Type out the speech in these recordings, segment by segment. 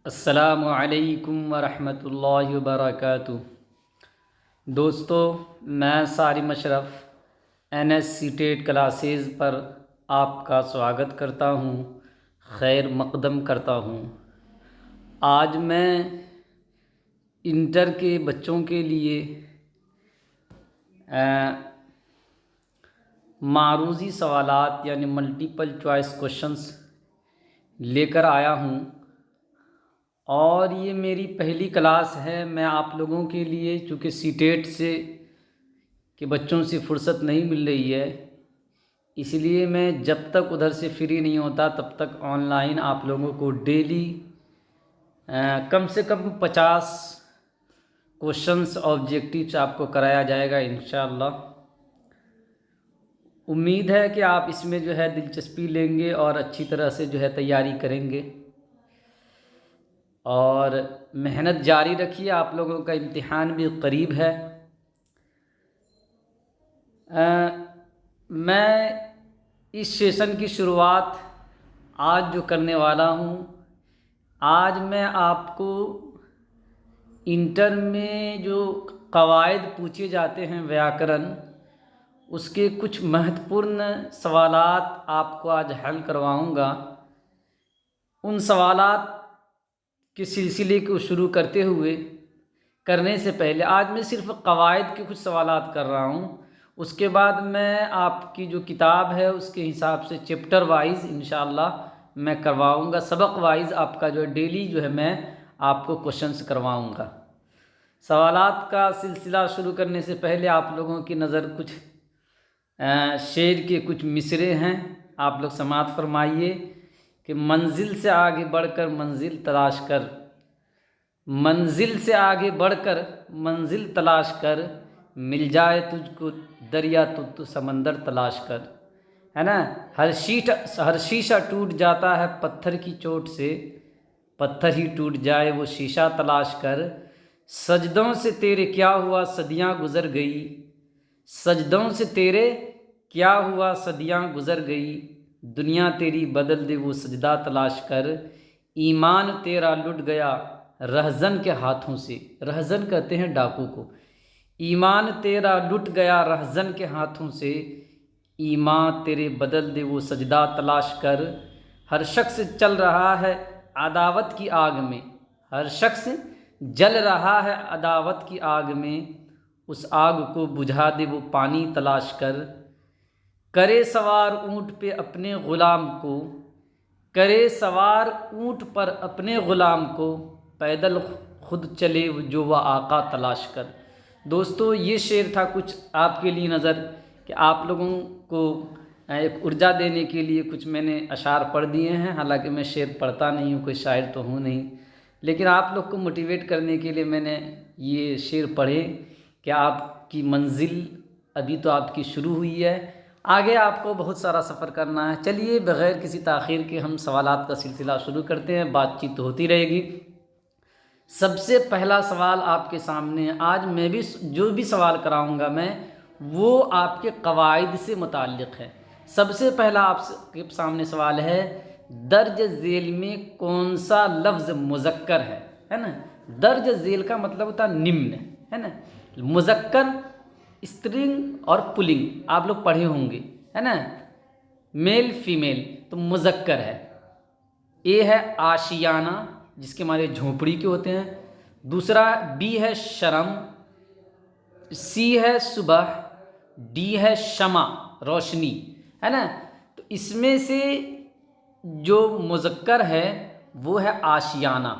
السلام علیکم ورحمۃ اللہ وبرکاتہ۔ دوستو، میں Sarim Ashraf N S C TET classes پر آپ کا سواگت کرتا ہوں، خیر مقدم کرتا ہوں۔ آج میں انٹر کے بچوں کے لیے معروضی سوالات یعنی ملٹیپل چوائس کوشچنس لے کر آیا ہوں، اور یہ میری پہلی کلاس ہے۔ میں آپ لوگوں کے لیے چونکہ سی ٹیٹ سے کے بچوں سے فرصت نہیں مل رہی ہے، اس لیے میں جب تک ادھر سے فری نہیں ہوتا تب تک آن لائن آپ لوگوں کو ڈیلی کم سے کم 50 کوشچنس آبجیکٹیوس آپ کو کرایا جائے گا انشاءاللہ۔ امید ہے کہ آپ اس میں دلچسپی لیں گے اور اچھی طرح سے تیاری کریں گے، اور محنت جاری رکھیے۔ آپ لوگوں کا امتحان بھی قریب ہے۔ میں اس سیشن کی شروعات آج جو کرنے والا ہوں، آج میں آپ کو انٹر میں جو قواعد پوچھے جاتے ہیں ویاکرن، اس کے کچھ مہتوپورن سوالات آپ کو آج حل کرواؤں گا۔ ان سوالات کے سلسلے کو شروع کرنے سے پہلے آج میں صرف قواعد کے کچھ سوالات کر رہا ہوں۔ اس کے بعد میں آپ کی جو کتاب ہے اس کے حساب سے چیپٹر وائز انشاءاللہ میں کرواؤں گا، سبق وائز آپ کا ڈیلی میں آپ کو کوشچنس کرواؤں گا۔ سوالات کا سلسلہ شروع کرنے سے پہلے آپ لوگوں کی نظر کچھ شعر کے کچھ مصرعے ہیں، آپ لوگ سماعت فرمائیے کہ منزل سے آگے بڑھ کر منزل تلاش کر، منزل سے آگے بڑھ کر منزل تلاش کر، مل جائے تجھ کو دریا تو سمندر تلاش کر، ہے نا۔ ہر شیشہ ٹوٹ جاتا ہے پتھر کی چوٹ سے، پتھر ہی ٹوٹ جائے وہ شیشہ تلاش کر، سجدوں سے تیرے کیا ہوا صدیاں گزر گئی، سجدوں سے تیرے کیا ہوا صدیاں گزر گئی، دنیا تیری بدل دے وہ سجدہ تلاش کر، ایمان تیرا لٹ گیا رہزن کے ہاتھوں سے، رہزن کہتے ہیں ڈاکو کو، ایمان تیرا لٹ گیا رہزن کے ہاتھوں سے، ایمان تیرے بدل دے وہ سجدہ تلاش کر، ہر شخص چل رہا ہے عداوت کی آگ میں، ہر شخص جل رہا ہے عداوت کی آگ میں، اس آگ کو بجھا دے وہ پانی تلاش کر، کرے سوار اونٹ پہ اپنے غلام کو، کرے سوار اونٹ پر اپنے غلام کو، پیدل خود چلے جو وہ آقا تلاش کر۔ دوستو، یہ شعر تھا کچھ آپ کے لیے نظر کہ آپ لوگوں کو ایک ارجا دینے کے لیے کچھ میں نے اشعار پڑھ دیے ہیں۔ حالانکہ میں شعر پڑھتا نہیں ہوں، کوئی شاعر تو ہوں نہیں، لیکن آپ لوگ کو موٹیویٹ کرنے کے لیے میں نے یہ شعر پڑھے کہ آپ کی منزل ابھی تو آپ کی شروع ہوئی ہے، آگے آپ کو بہت سارا سفر کرنا ہے۔ چلیے بغیر کسی تاخیر کے ہم سوالات کا سلسلہ شروع کرتے ہیں، بات چیت ہوتی رہے گی۔ سب سے پہلا سوال آپ کے سامنے، آج میں بھی جو بھی سوال کراؤں گا میں وہ آپ کے قواعد سے متعلق ہے۔ سب سے پہلا آپ کے سامنے سوال ہے، درج ذیل میں کون سا لفظ مذکر ہے نا۔ درج ذیل کا مطلب ہوتا ہے نمن، ہے نا۔ مذکر اسٹرنگ اور پلنگ آپ لوگ پڑھے ہوں گے، ہے نا، میل فیمیل، تو مذکر ہے۔ اے ہے آشیانہ جس کے معنی جھونپڑی کے ہوتے ہیں، دوسرا بی ہے شرم، سی ہے صبح، ڈی ہے شمع روشنی، ہے نا۔ تو اس میں سے جو مذکر ہے وہ ہے آشیانہ۔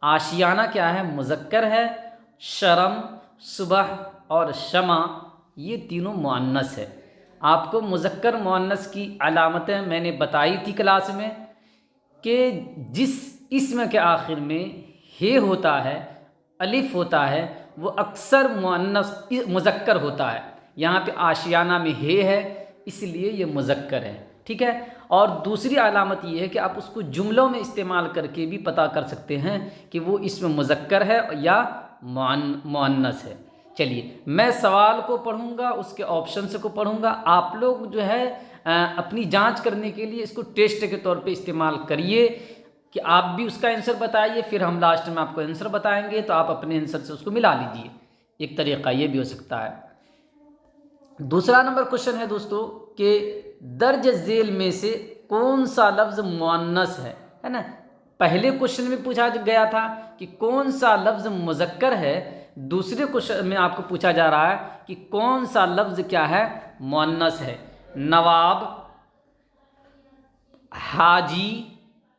آشیانہ کیا ہے؟ مذکر ہے۔ شرم، صبح اور شمع یہ تینوں مؤنث ہے۔ آپ کو مذکر مؤنث کی علامتیں میں نے بتائی تھی کلاس میں کہ جس اسم کے آخر میں ہے ہوتا ہے، الف ہوتا ہے، وہ اکثر مذکر ہوتا ہے۔ یہاں پہ آشیانہ میں ہے اس لیے یہ مذکر ہے، ٹھیک ہے۔ اور دوسری علامت یہ ہے کہ آپ اس کو جملوں میں استعمال کر کے بھی پتہ کر سکتے ہیں کہ وہ اسم مذکر ہے یا مؤنث ہے۔ چلیے میں سوال کو پڑھوں گا، اس کے آپشنس کو پڑھوں گا، آپ لوگ اپنی جانچ کرنے کے لیے اس کو ٹیسٹ کے طور پہ استعمال کریے۔ کہ آپ بھی اس کا آنسر بتائیے، پھر ہم لاسٹ میں آپ کو آنسر بتائیں گے تو آپ اپنے آنسر سے اس کو ملا لیجیے، ایک طریقہ یہ بھی ہو سکتا ہے۔ دوسرا نمبر کوشچن ہے دوستو کہ درج ذیل میں سے کون سا لفظ مؤنث ہے نا؟ پہلے کوشچن میں پوچھا گیا تھا کہ کون سا لفظ مذکر ہے، دوسرے کوشچن میں آپ کو پوچھا جا رہا ہے کہ کون سا لفظ کیا ہے، مؤنث ہے۔ نواب، حاجی،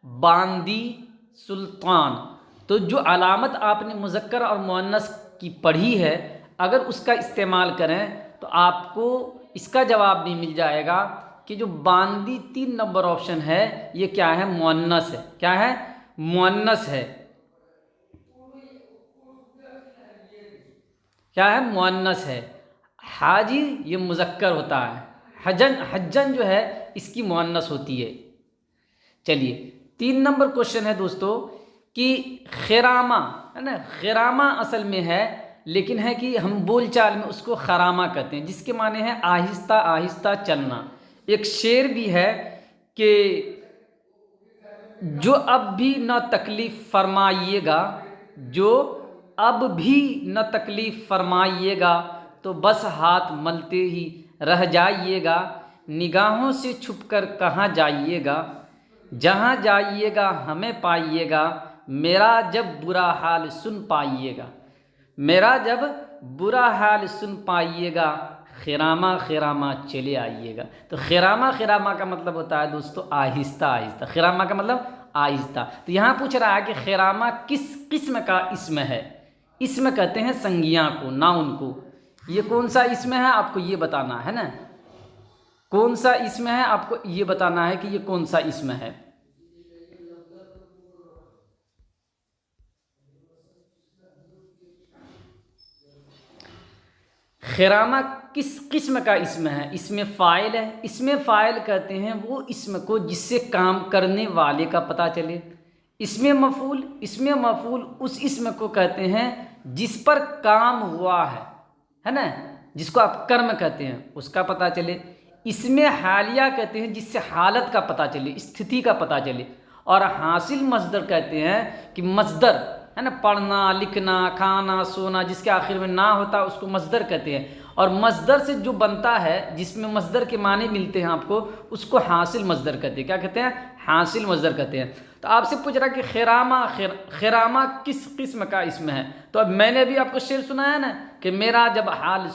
باندی، سلطان، تو جو علامت آپ نے مذکر اور مؤنث کی پڑھی ہے اگر اس کا استعمال کریں تو آپ کو اس کا جواب نہیں مل جائے گا کہ جو باندی 3 نمبر آپشن ہے یہ کیا ہے، مؤنث ہے۔ کیا ہے؟ مؤنث ہے۔ کیا ہے؟ مؤنث ہے۔ حاجی یہ مذکر ہوتا ہے، حجن جو ہے اس کی مؤنث ہوتی ہے۔ چلیے 3 نمبر کوشچن ہے دوستو کہ خرامہ ہے نا، خرامہ اصل میں ہے لیکن ہے کہ ہم بول چال میں اس کو خرامہ کہتے ہیں، جس کے معنی ہے آہستہ آہستہ چلنا۔ ایک شعر بھی ہے کہ جو اب بھی نہ تکلیف فرمائیے گا، جو اب بھی نہ تکلیف فرمائیے گا تو بس ہاتھ ملتے ہی رہ جائیے گا، نگاہوں سے چھپ کر کہاں جائیے گا، جہاں جائیے گا ہمیں پائیے گا، میرا جب برا حال سن پائیے گا، میرا جب برا حال سن پائیے گا، خرامہ خرامہ چلے آئیے گا۔ تو خرامہ خرامہ کا مطلب ہوتا ہے دوستو آہستہ آہستہ، خرامہ کا مطلب آہستہ۔ تو یہاں پوچھ رہا ہے کہ خرامہ کس قسم کا اسم ہے؟ اسم کہتے ہیں سنگیاں کو، ناؤن کو۔ یہ کون سا اسم ہے آپ کو یہ بتانا ہے نا، کون سا اسم ہے آپ کو یہ بتانا ہے کہ یہ کون سا اسم ہے۔ خرامہ کس قسم کا اسم ہے؟ اسم فاعل ہے۔ اسم فاعل کہتے ہیں وہ اسم کو جس سے کام کرنے والے کا پتہ چلے۔ اسم مفعول، اسم مفعول اس اسم کو کہتے ہیں جس پر کام ہوا ہے نا، جس کو آپ کرم کہتے ہیں اس کا پتہ چلے۔ اسم حالیہ کہتے ہیں جس سے حالت کا پتہ چلے، استھتی کا پتہ چلے۔ اور حاصل مصدر کہتے ہیں کہ مصدر ہے نا، پڑھنا، لکھنا، کھانا، سونا، جس کے آخر میں نہ ہوتا اس کو مصدر کہتے ہیں۔ اور مصدر سے جو بنتا ہے جس میں مصدر کے معنی ملتے ہیں آپ کو، اس کو حاصل مصدر کہتے ہیں۔ کیا کہتے ہیں؟ حاصل مصدر کہتے ہیں۔ تو آپ سے پوچھ رہا کہ خرامہ کس قسم کا اسم ہے؟ تو اب میں نے بھی آپ کو شعر سنایا نا کہ میرا جب حال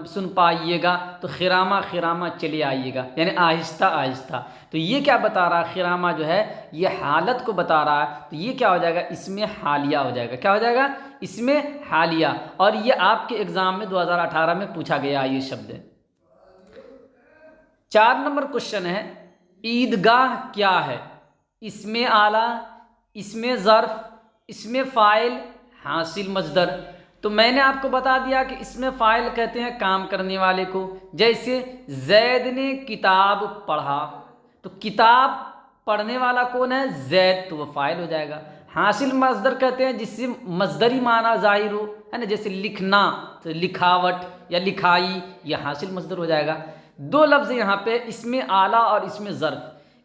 سن پائیے گا تو خرامہ خرامہ چلے آئیے گا، یعنی آہستہ آہستہ۔ تو یہ کیا بتا رہا ہے؟ خرامہ جو ہے یہ حالت کو بتا رہا ہے، تو یہ کیا ہو جائے گا؟ اسم حالیہ ہو جائے گا۔ کیا ہو جائے گا؟ اسم حالیہ۔ اور یہ آپ کے ایگزام میں 2018 میں پوچھا گیا یہ شبد۔ 4 نمبر کوشچن ہے عیدگاہ کیا ہے؟ اسم اعلیٰ، اسم ظرف، اسم فاعل، حاصل مصدر۔ تو میں نے آپ کو بتا دیا کہ اسم فاعل کہتے ہیں کام کرنے والے کو، جیسے زید نے کتاب پڑھا، تو کتاب پڑھنے والا کون ہے؟ زید، تو وہ فاعل ہو جائے گا۔ حاصل مصدر کہتے ہیں جس سے مصدری معنی ظاہر ہو ہے نا، جیسے لکھنا تو لکھاوٹ یا لکھائی، یہ حاصل مصدر ہو جائے گا۔ 2 لفظ یہاں پہ اسم اعلیٰ اور اسم ظرف۔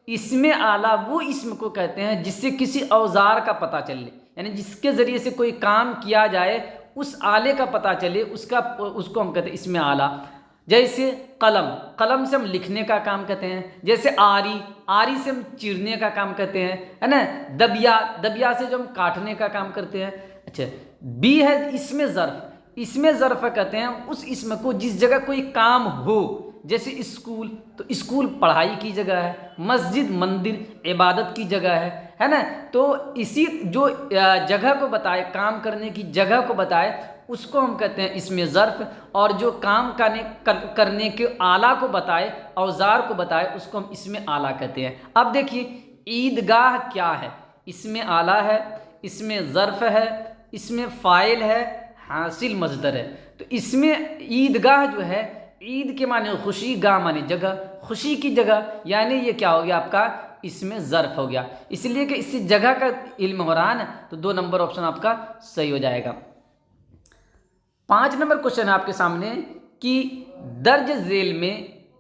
اسم اعلیٰ وہ اسم کو کہتے ہیں جس سے کسی اوزار کا پتہ چلے، یعنی جس کے ذریعے سے کوئی کام کیا جائے اس آلے کا پتہ چلے، اس کو ہم کہتے ہیں اسم اعلیٰ۔ جیسے قلم، قلم سے ہم لکھنے کا کام کرتے ہیں۔ جیسے آری، آری سے ہم چیرنے کا کام کرتے ہیں ہے نا۔ دبیا، دبیا سے جو ہم کاٹنے کا کام کرتے ہیں۔ اچھا، بی ہے اسم ظرف۔ اسم ظرف کہتے ہیں اس اسم کو جس جگہ کوئی کام ہو، جیسے اسکول، تو اسکول پڑھائی کی جگہ ہے، مسجد مندر عبادت کی جگہ ہے نا۔ تو اسی جو جگہ کو بتائے، کام کرنے کی جگہ کو بتائے، اس کو ہم کہتے ہیں اسم ظرف۔ اور جو کام کرنے کے آلہ کو بتائے، اوزار کو بتائے، اس کو ہم اسم اعلیٰ کہتے ہیں۔ اب دیکھیے عیدگاہ کیا ہے؟ اسم اعلیٰ ہے، اسم ظرف ہے، اسم فاعل ہے، حاصل مصدر ہے۔ تو اسم عیدگاہ جو ہے، عید کے معنی خوشی، گاہ معنی جگہ، خوشی کی جگہ، یعنی یہ کیا ہو گیا آپ کا؟ اسم ظرف ہو گیا، اس لیے کہ اس جگہ کا علم ہو رہا ہے نا، تو 2 نمبر آپشن آپ کا صحیح ہو جائے گا۔ 5 نمبر کوشچن ہے آپ کے سامنے کہ درج ذیل میں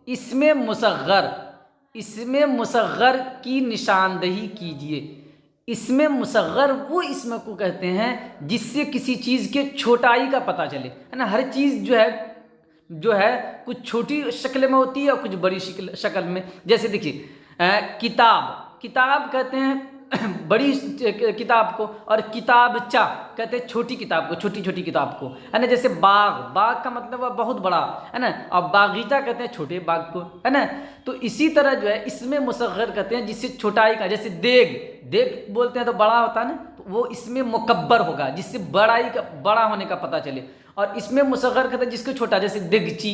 اسم مصغر کی نشاندہی کیجیے۔ اسم مصغر وہ اسم کو کہتے ہیں جس سے کسی چیز کے چھوٹائی کا پتہ چلے، ہے نا. ہر چیز جو ہے کچھ چھوٹی شکل میں ہوتی ہے اور کچھ بڑی شکل میں. جیسے دیکھیے کتاب کہتے ہیں بڑی کتاب کو، اور کتابچہ کہتے ہیں چھوٹی کتاب کو، چھوٹی چھوٹی کتاب کو، ہے نا. جیسے باغ کا مطلب ہے بہت بڑا، ہے نا، اور باغیچہ کہتے ہیں چھوٹے باغ کو، ہے نا. تو اسی طرح جو ہے اسم مصغر کہتے ہیں جس سے چھوٹائی کا، جیسے دیگ بولتے ہیں تو بڑا ہوتا ہے نا، تو وہ اسم مکبر ہوگا جس سے بڑا ہونے کا پتہ چلے. اور اسم مصغر کہتے ہیں جس کو چھوٹا، جیسے دیگچی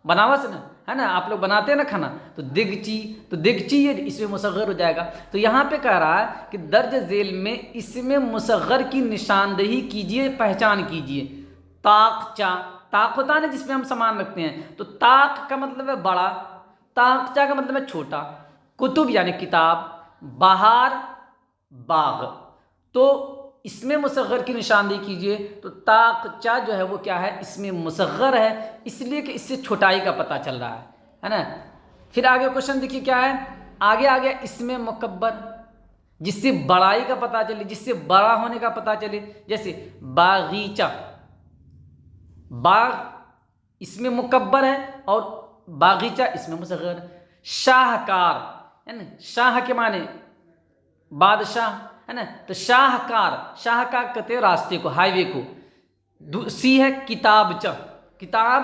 بناوا سے نا، ہے نا، آپ لوگ بناتے ہیں نا کھانا، تو دیگچی یہ اسم مصغر ہو جائے گا. تو یہاں پہ کہہ رہا ہے کہ درج ذیل میں اسم مصغر کی نشاندہی کیجئے، پہچان کیجئے. طاق ہوتا ہے نا جس میں ہم سامان رکھتے ہیں، تو طاق کا مطلب ہے بڑا، طاقچہ کا مطلب ہے چھوٹا. کتب یعنی کتاب، بہار باغ. تو اسم مصغر کی نشاندہی کیجئے، تو طاقچہ جو ہے وہ کیا ہے، اسم مصغر ہے، اس لیے کہ اس سے چھوٹائی کا پتہ چل رہا ہے نا. پھر آگے کوشچن دیکھیے کیا ہے، آگے اسم مکبر جس سے بڑائی کا پتہ چلے، جس سے بڑا ہونے کا پتہ چلے. جیسے باغیچہ، باغ اسم مکبر ہے اور باغیچہ اسم مصغر. شاہکار، ہے نا، شاہ کے معنی بادشاہ، ہے نا. تو شاہکار کہتے ہیں راستے کو، ہائی وے کو. سی ہے کتاب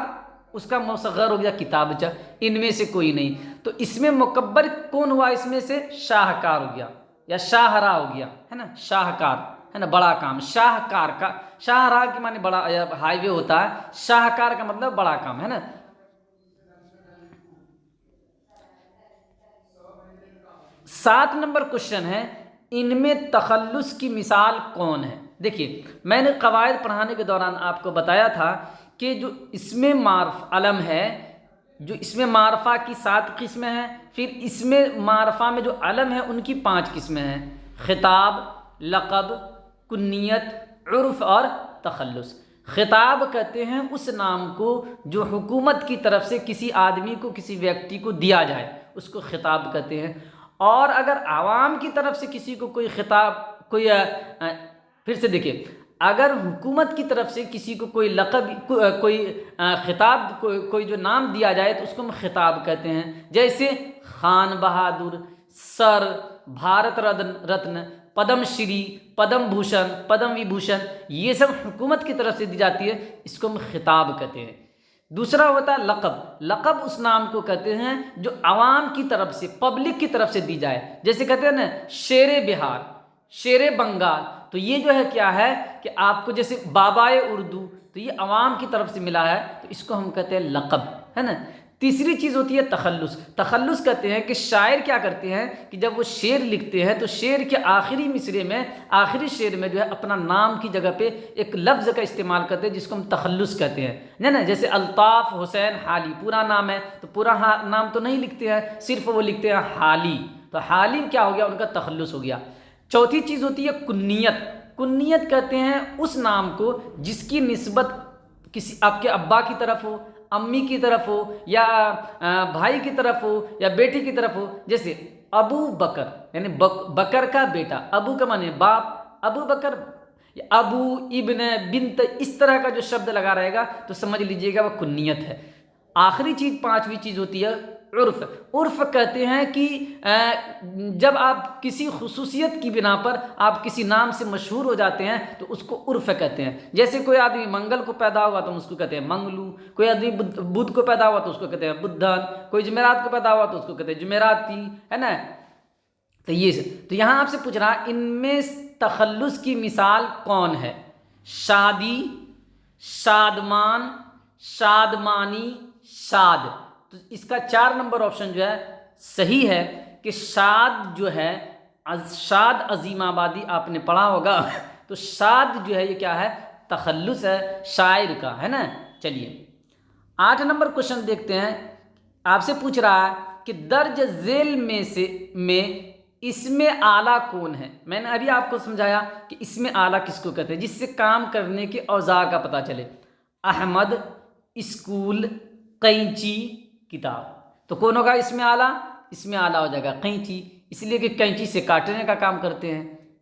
اس کا مصغر ہو گیا کتابچہ. ان میں سے کوئی نہیں. تو اس میں مکبر کون ہوا، اس میں سے شاہکار ہو گیا یا شاہراہ ہو گیا، ہے نا. شاہکار ہے نا بڑا کام. شاہکار کا شاہراہ کے معنی بڑا ہائی وے ہوتا ہے، شاہکار کا مطلب بڑا کام، ہے نا. 7 نمبر کوشچن ہے، ان میں تخلص کی مثال کون ہے. دیکھیے میں نے قواعد پڑھانے کے دوران آپ کو بتایا تھا کہ جو اسم معرف علم ہے، جو اسم معرفہ کی 7 قسمیں ہیں، پھر اسم معرفہ میں جو علم ہے ان کی 5 قسمیں ہیں: خطاب، لقب، کنیت، عرف اور تخلص. خطاب کہتے ہیں اس نام کو جو حکومت کی طرف سے کسی آدمی کو، کسی ویکتی کو دیا جائے، اس کو خطاب کہتے ہیں. اور اگر عوام کی طرف سے کسی کو کوئی خطاب، پھر سے دیکھیں، اگر حکومت کی طرف سے کسی کو کوئی لقب، کوئی خطاب، کوئی جو نام دیا جائے تو اس کو ہم خطاب کہتے ہیں. جیسے خان بہادر، سر، بھارت رتن، پدم شری، پدم بھوشن، پدم وبھوشن، یہ سب حکومت کی طرف سے دی جاتی ہے، اس کو ہم خطاب کہتے ہیں. دوسرا ہوتا ہے لقب اس نام کو کہتے ہیں جو عوام کی طرف سے، پبلک کی طرف سے دی جائے. جیسے کہتے ہیں نا شیر بہار، شیر بنگال، تو یہ جو ہے کیا ہے کہ آپ کو، جیسے بابائے اردو، تو یہ عوام کی طرف سے ملا ہے، تو اس کو ہم کہتے ہیں لقب، ہے نا. تیسری چیز ہوتی ہے تخلص کہتے ہیں کہ شاعر کیا کرتے ہیں کہ جب وہ شعر لکھتے ہیں تو شعر کے آخری مصرے میں، آخری شعر میں جو ہے اپنا نام کی جگہ پہ ایک لفظ کا استعمال کرتے ہیں جس کو ہم تخلص کہتے ہیں نا. جیسے الطاف حسین حالی پورا نام ہے، تو پورا نام تو نہیں لکھتے ہیں، صرف وہ لکھتے ہیں حالی، تو حالی کیا ہو گیا، ان کا تخلص ہو گیا. چوتھی چیز ہوتی ہے کنیت کہتے ہیں اس نام کو جس کی نسبت کسی آپ کے ابا کی طرف ہو، امی کی طرف ہو، یا بھائی کی طرف ہو، یا بیٹی کی طرف ہو. جیسے ابو بکر یعنی بکر کا بیٹا، ابو کا معنی باپ، ابو بکر، ابو، ابن، بنت، اس طرح کا جو شبد لگا رہے گا تو سمجھ لیجئے گا وہ کنیت ہے. آخری چیز، 5ویں چیز ہوتی ہے عرف کہتے ہیں کہ جب آپ کسی خصوصیت کی بنا پر آپ کسی نام سے مشہور ہو جاتے ہیں تو اس کو عرف کہتے ہیں. جیسے کوئی آدمی منگل کو پیدا ہوا تو ہم اس کو کہتے ہیں منگلو، کوئی آدمی بدھ کو پیدا ہوا تو اس کو کہتے ہیں بدھن، کوئی جمعرات کو پیدا ہوا تو اس کو کہتے ہیں جمعراتی، ہے نا. تو یہاں آپ سے پوچھ رہا ان میں تخلص کی مثال کون ہے. شادی، شادمان، شادمانی، شاد. تو اس کا 4 نمبر آپشن جو ہے صحیح ہے کہ شاد جو ہے، شاد عظیم آبادی آپ نے پڑھا ہوگا، تو شاد جو ہے یہ کیا ہے، تخلص ہے شاعر کا، ہے نا. چلیے 8 نمبر کوشچن دیکھتے ہیں. آپ سے پوچھ رہا ہے کہ درج ذیل میں اسم اعلیٰ کون ہے. میں نے ابھی آپ کو سمجھایا کہ اسم اعلیٰ کس کو کہتے ہیں، جس سے کام کرنے کے اوزار کا پتہ چلے. احمد، اسکول، قینچی، کتاب. تو کون ہوگا اسم اعلیٰ؟ اسم اعلیٰ ہو جائے گا قینچی، اس لیے کہ قینچی سے کاٹنے کا کام کرتے ہیں.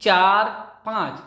4, 5।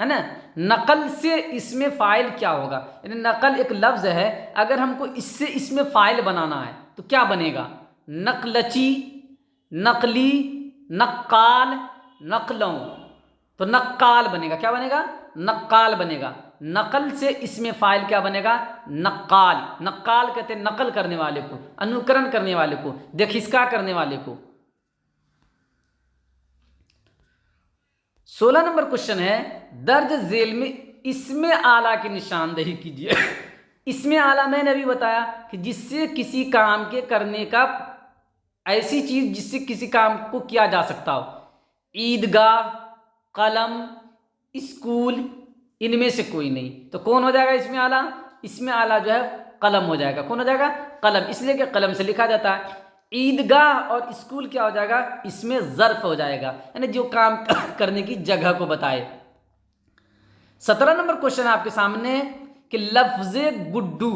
ہے نا. نقل سے اسم فاعل کیا ہوگا؟ یعنی نقل ایک لفظ ہے، اگر ہم کو اس سے اسم فاعل بنانا ہے تو کیا بنے گا؟ نقلچی، نقلی، نقال، نقلوں. تو نقال بنے گا. کیا بنے گا؟ نقال بنے گا. نقل سے اسم فاعل کیا بنے گا؟ نقال. نقال کہتے ہیں نقل کرنے والے کو، انوکرن کرنے والے کو، دیکھسکا کرنے والے کو. 16 نمبر کوشچن ہے، درج ذیل میں اسم اعلیٰ کی نشاندہی کیجیے. اسم اعلیٰ میں نے ابھی بتایا کہ جس سے کسی کام کے کرنے کا، ایسی چیز جس سے کسی کام کو کیا جا سکتا ہو. عیدگاہ، قلم، اسکول، ان میں سے کوئی نہیں. تو کون ہو جائے گا اسم اعلیٰ؟ اسم اعلیٰ جو ہے قلم ہو جائے گا. کون ہو جائے گا؟ قلم. اس لیے کہ قلم سے لکھا جاتا ہے. عیدگاہ اور اسکول کیا ہو جائے گا؟ اس میں ظرف ہو جائے گا، یعنی جو کام کرنے کی جگہ کو بتائے. 17 نمبر کوشچن آپ کے سامنے کہ لفظ گڈو،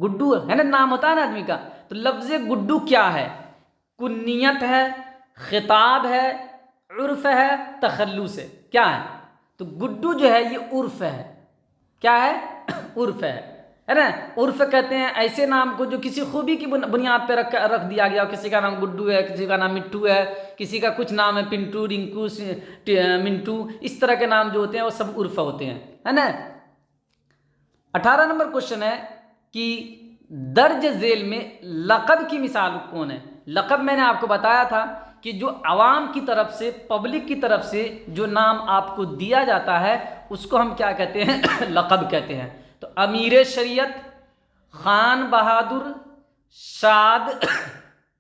گڈو ہے نا، نام ہوتا ہے نا آدمی کا، تو لفظ گڈو کیا ہے؟ کنیت ہے، خطاب ہے، عرف ہے، تخلص ہے. کیا ہے؟ تو گڈو جو ہے یہ عرف ہے. کیا ہے؟ عرف ہے نا. عرف کہتے ہیں ایسے نام کو جو کسی خوبی کی بنیاد پہ رکھ دیا گیا. کسی کا نام گڈو ہے، کسی کا نام مٹھو ہے، کسی کا کچھ نام ہے پنٹو، رنکو، منٹو. اس طرح کے نام جو ہوتے ہیں وہ سب عرف ہوتے ہیں، ہے نا. 18 نمبر کوشچن ہے کہ درج ذیل میں لقب کی مثال کون ہے؟ لقب میں نے آپ کو بتایا تھا کہ جو عوام کی طرف سے، پبلک کی طرف سے جو نام آپ کو دیا جاتا ہے اس کو ہم کیا کہتے ہیں؟ لقب کہتے ہیں. تو امیر شریعت، خان بہادر، شاد،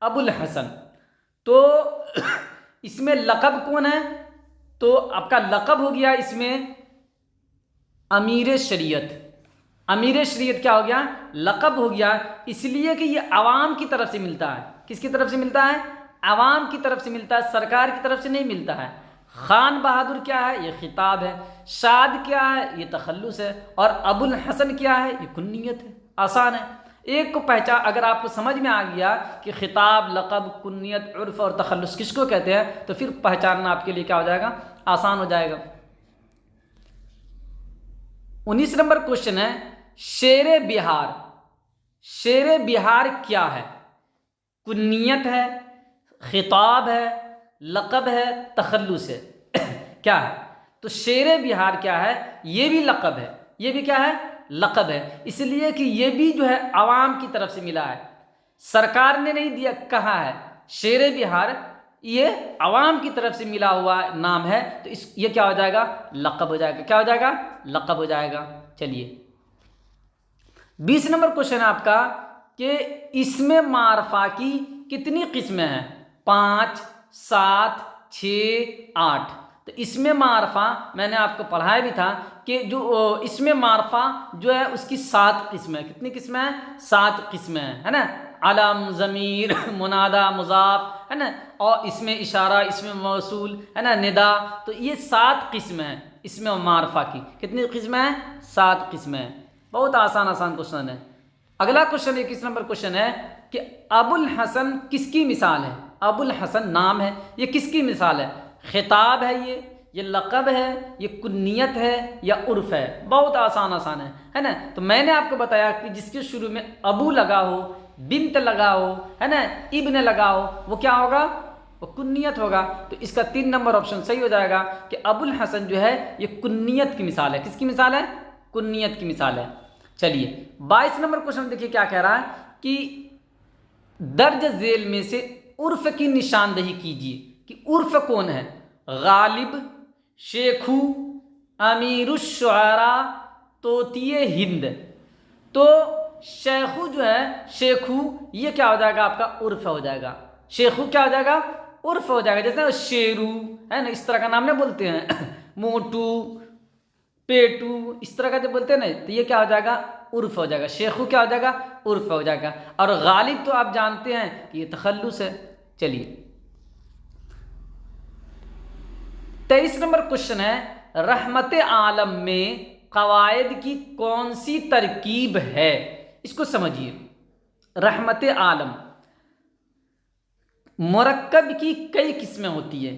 ابو الحسن. تو اس میں لقب کون ہے؟ تو آپ کا لقب ہو گیا اس میں امیر شریعت. امیر شریعت کیا ہو گیا؟ لقب ہو گیا. اس لیے کہ یہ عوام کی طرف سے ملتا ہے. کس کی طرف سے ملتا ہے؟ عوام کی طرف سے ملتا ہے، سرکار کی طرف سے نہیں ملتا ہے. خان بہادر کیا ہے؟ یہ خطاب ہے. شاد کیا ہے؟ یہ تخلص ہے. اور ابو الحسن کیا ہے؟ یہ کنیت ہے. آسان ہے. ایک کو پہچان، اگر آپ کو سمجھ میں آ گیا کہ خطاب، لقب، کنیت، عرف اور تخلص کس کو کہتے ہیں تو پھر پہچاننا آپ کے لیے کیا ہو جائے گا؟ آسان ہو جائے گا. 19 نمبر کوشچن ہے، شیر بہار. شیر بہار کیا ہے؟ کنیت ہے، خطاب ہے، لقب ہے، تخلص ہے. کیا ہے؟ تو شیر بہار کیا ہے؟ یہ بھی لقب ہے. یہ بھی کیا ہے؟ لقب ہے. اس لیے کہ یہ بھی جو ہے عوام کی طرف سے ملا ہے، سرکار نے نہیں دیا، کہا ہے. شیر بہار یہ عوام کی طرف سے ملا ہوا نام ہے، تو یہ کیا ہو جائے گا؟ لقب ہو جائے گا. کیا ہو جائے گا؟ لقب ہو جائے گا. چلیے 20 نمبر کوشچن ہے آپ کا کہ اسم معرفہ کی کتنی قسمیں ہیں؟ 5، 7، 6، 8. تو اسم معرفہ میں نے آپ کو پڑھایا بھی تھا کہ جو اسم معرفہ جو ہے اس کی 7 قسمیں. کتنی قسمیں ہیں؟ 7 قسمیں ہیں، ہے نا. علم، ضمیر، منادہ، مضاف، ہے نا، اور اسم اشارہ، اسم موصول، ہے نا، ندا. تو یہ 7 قسمیں ہیں اسم معرفہ کی. کتنی قسمیں ہیں؟ 7 قسمیں ہیں. بہت آسان کوشچن ہے. اگلا کوشچن 21 نمبر کوشچن ہے کہ ابو الحسن کس کی مثال ہے؟ ابو الحسن نام ہے، یہ کس کی مثال ہے؟ خطاب ہے یہ لقب ہے، یہ کنیت ہے یا عرف ہے؟ بہت آسان ہے نا. تو میں نے آپ کو بتایا کہ جس کے شروع میں ابو لگا ہو، بنت لگا ہو، ہے نا، ابن لگا ہو، وہ کیا ہوگا؟ وہ کنیت ہوگا. تو اس کا 3 نمبر آپشن صحیح ہو جائے گا کہ ابو الحسن جو ہے یہ کنیت کی مثال ہے. کس کی مثال ہے؟ کنیت کی مثال ہے. چلیے 22 نمبر کوشچن دیکھیے کیا کہہ رہا ہے کہ درج ذیل میں سے عرف کی نشاندہی کیجیے کہ عرف کون ہے؟ غالب، شیخو، امیر الشعراء، طوطی ہند. تو شیخو جو ہے، شیخو یہ کیا ہو جائے گا؟ آپ کا عرف ہو جائے گا. شیخو کیا ہو جائے گا؟ عرف ہو جائے گا. جیسے شیرو ہے نا، اس طرح کا نام نہیں بولتے ہیں، موٹو، پیٹو، اس طرح کا جو بولتے ہیں نا، تو یہ کیا ہو جائے گا؟ عرف ہو جائے گا. شیخو کیا ہو جائے گا؟ عرف ہو جائے گا. اور غالب تو آپ جانتے ہیں کہ یہ تخلص ہے. چلیے 23 نمبر کوشچن ہے، رحمت عالم میں قواعد کی کون سی ترکیب ہے؟ اس کو سمجھیے. رحمت عالم، مرکب کی کئی قسمیں ہوتی ہیں.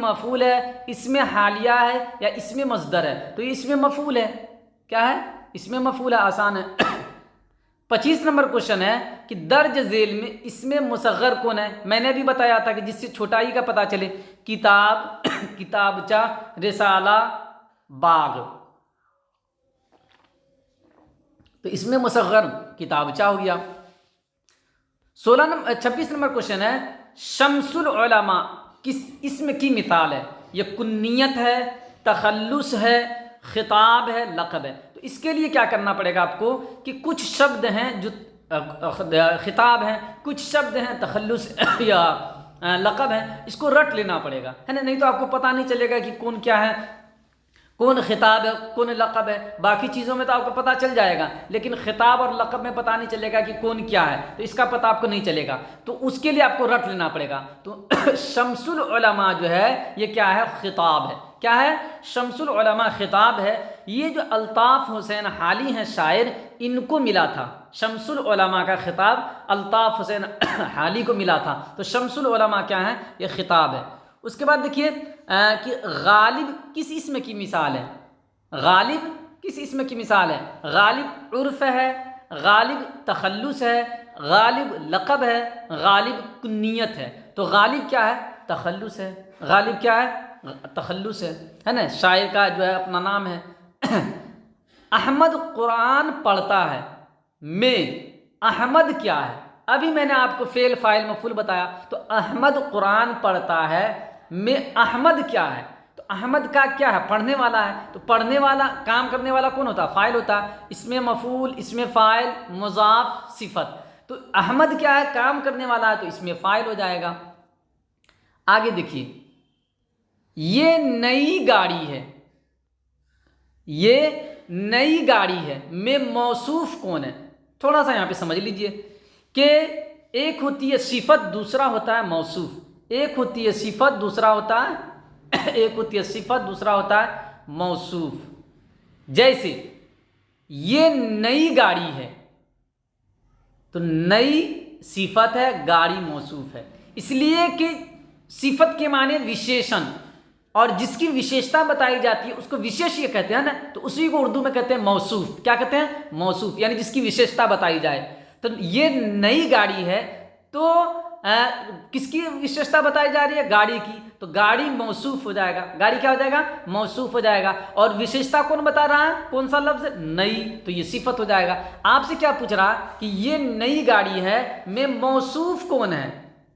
مفعول ہے، اسم حالیہ ہے یا اسم مصدر ہے؟ تو یہ اسم مفعول ہے. کیا ہے؟ اسم مفعول ہے. آسان ہے. 25 نمبر کوشچن ہے کہ درج ذیل میں اسم مصغر کون ہے؟ میں نے بھی بتایا تھا کہ جس سے چھوٹائی کا پتہ چلے. کتاب، کتابچہ، رسالہ، باغ. تو اس میں مصغر کتابچہ ہو گیا. 26 نمبر کوشچن ہے شمس العلماء کس اسم کی مثال ہے؟ یہ کنیت ہے، تخلص ہے، خطاب ہے، لقب ہے. تو اس کے لیے کیا کرنا پڑے گا آپ کو کہ کچھ شبد ہیں جو خطاب ہیں، کچھ شبد ہیں تخلص یا لقب ہیں، اس کو رٹ لینا پڑے گا، ہے نا. نہیں تو آپ کو پتہ نہیں چلے گا کہ کون کیا ہے، کون خطاب ہے، کون لقب ہے. باقی چیزوں میں تو آپ کو پتہ چل جائے گا، لیکن خطاب اور لقب میں پتہ نہیں چلے گا کہ کون کیا ہے، تو اس کا پتہ آپ کو نہیں چلے گا. تو اس کے لیے آپ کو رٹ لینا پڑے گا. تو شمس العلماء جو ہے یہ کیا ہے؟ خطاب ہے. کیا ہے؟ شمس العلماء خطاب ہے. یہ جو الطاف حسین حالی ہیں شاعر، ان کو ملا تھا. شمس العلماء کا خطاب الطاف حسین حالی کو ملا تھا. تو شمس العلماء کیا ہے؟ یہ خطاب ہے. اس کے بعد دیکھیے کہ غالب کس اسم کی مثال ہے؟ غالب کس اسم کی مثال ہے؟ غالب عرف ہے، غالب تخلص ہے، غالب لقب ہے، غالب کنیت ہے. تو غالب کیا ہے؟ تخلص ہے. غالب کیا ہے؟ تخلص ہے نا. شاعر کا جو ہے اپنا نام ہے. احمد قرآن پڑھتا ہے. میں احمد کیا ہے؟ ابھی میں نے آپ کو فعل فاعل مفعول بتایا. تو احمد قرآن پڑھتا ہے. میں احمد کیا ہے؟ تو احمد کا کیا ہے؟ پڑھنے والا ہے. تو پڑھنے والا، کام کرنے والا کون ہوتا ہے؟ فاعل ہوتا ہے. اس میں مفعول، اس میں فاعل، مضاف، صفت. تو احمد کیا ہے؟ کام کرنے والا ہے، تو اس میں فاعل ہو جائے گا. آگے دیکھیے یہ نئی گاڑی ہے. یہ نئی گاڑی ہے. میں موصوف کون ہے؟ تھوڑا سا یہاں پہ سمجھ لیجئے کہ ایک ہوتی ہے صفت، دوسرا ہوتا ہے موصوف. ایک ہوتی ہے صفت، دوسرا ہوتا ہے ایک ہوتی ہے صفت، دوسرا ہوتا ہے موصوف. جیسے یہ نئی گاڑی ہے، تو نئی صفت ہے، گاڑی موصوف ہے. اس لیے کہ صفت کے معنی وشیشن، اور جس کی وشیشتا بتائی جاتی ہے اس کو وشیش یہ کہتے ہیں نا. تو اسی کو اردو میں کہتے ہیں موصوف. کیا کہتے ہیں؟ موصوف، یعنی جس کی وشیشتا بتائی جائے. تو یہ نئی گاڑی ہے، تو کس کی وشیشتا بتائی جا رہی ہے؟ گاڑی کی. تو گاڑی موصوف ہو جائے گا. گاڑی کیا ہو جائے گا؟ موصوف ہو جائے گا. اور وشیشتا کون بتا رہا ہے؟ کون سا لفظ؟ نئی. تو یہ صفت ہو جائے گا. آپ سے کیا پوچھ رہا کہ یہ نئی گاڑی ہے، میں موصوف کون ہے؟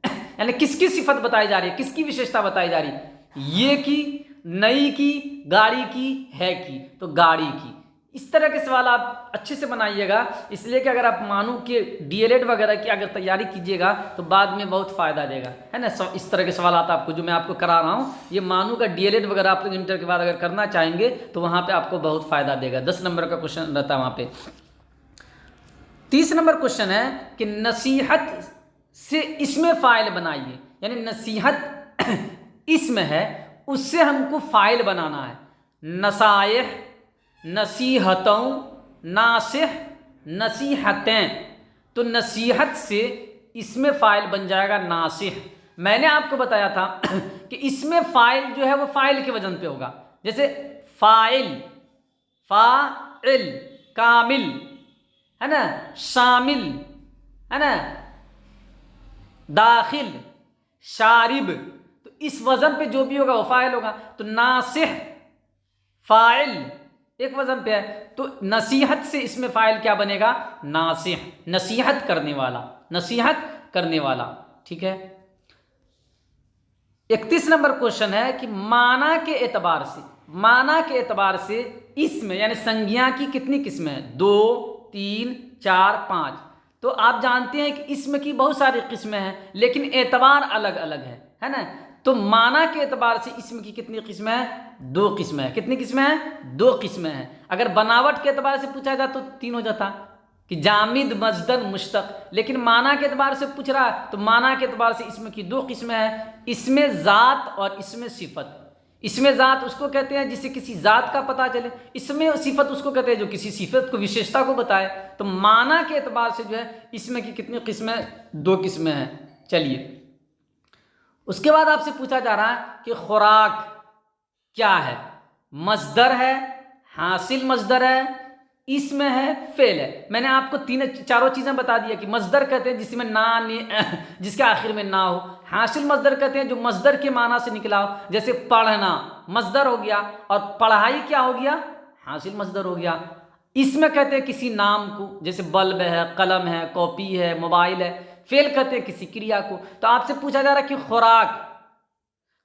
یعنی کس کی صفت بتائی جا رہی ہے، کس کی وشیشتا بتائی جا رہی ہے؟ یہ کی، نئی کی، گاڑی کی، ہے کی. تو گاڑی کی. اس طرح کے سوال آپ اچھے سے بنائیے گا، اس لیے کہ اگر آپ مانو کہ ڈی ایل ایڈ وغیرہ کی اگر تیاری کیجیے گا تو بعد میں بہت فائدہ دے گا، ہے نا. اس طرح کے سوالات آپ کو جو میں آپ کو کرا رہا ہوں، یہ مانو کا ڈی ایل ایڈ وغیرہ آپ انٹر کے بعد اگر کرنا چاہیں گے تو وہاں پہ آپ کو بہت فائدہ دے گا. 10 نمبر کا کوشچن رہتا ہے وہاں پہ. 30 نمبر کوشچن ہے کہ نصیحت سے اسم فاعل بنائیے. یعنی نصیحت اسم ہے، اس سے ہم کو فاعل بنانا ہے. نصائح، نصیحتوں، ناصح، نصیحتیں. تو نصیحت سے اسم فاعل بن جائے گا ناصح. میں نے آپ کو بتایا تھا کہ اسم فاعل جو ہے وہ فاعل کے وزن پہ ہوگا. جیسے فاعل، فاعل، کامل، ہے نا، شامل، ہے نا، داخل، شارب. تو اس وزن پہ جو بھی ہوگا وہ فاعل ہوگا. تو ناصح فاعل ایک وزن پہ ہے، تو نصیحت سے اس میں فاعل کیا بنے گا؟ ناصح. نصیحت کرنے والا، نصیحت کرنے والا. ٹھیک ہے. 31 نمبر کوشچن ہے کہ معنی کے اعتبار سے، معنی کے اعتبار سے اسم یعنی سنگیاں کی کتنی قسمیں ہیں؟ 2، 3، 4، 5. تو آپ جانتے ہیں کہ اسم کی بہت ساری قسمیں ہیں لیکن اعتبار الگ الگ ہے نا. تو معنی کے اعتبار سے اسم کی کتنی قسمیں ہیں؟ 2 قسمیں ہیں. کتنی قسمیں ہیں؟ 2 قسمیں ہیں. اگر بناوٹ کے اعتبار سے پوچھا جاتا تو 3 ہو جاتا کہ جامد، مصدر، مشتق. لیکن معنی کے اعتبار سے پوچھ رہا ہے تو معنی کے اعتبار سے اسم کی 2 قسمیں ہیں، اسم ذات اور اسم صفت. اسم ذات اس کو کہتے ہیں جسے کسی ذات کا پتہ چلے، اسم صفت اس کو کہتے ہیں جو کسی صفت کو، وشیشتا کو بتائے. تو معنی کے اعتبار سے جو ہے اسم کی کتنی قسمیں؟ 2 قسمیں ہیں. چلیے اس کے بعد آپ سے پوچھا جا رہا ہے کہ خوراک کیا ہے؟ مصدر ہے، حاصل مصدر ہے، اسم ہے، فعل ہے۔ میں نے آپ کو چاروں چیزیں بتا دیا کہ مصدر کہتے ہیں جس میں جس کے آخر میں نہ ہو۔ حاصل مصدر کہتے ہیں جو مصدر کے معنی سے نکلا ہو، جیسے پڑھنا مصدر ہو گیا، اور پڑھائی کیا ہو گیا؟ حاصل مصدر ہو گیا۔ اسم کہتے ہیں کسی نام کو، جیسے بلب ہے، قلم ہے، کاپی ہے، موبائل ہے۔ فعل کہتے ہیں کسی کریا کو۔ تو آپ سے پوچھا جا رہا ہے کہ خوراک،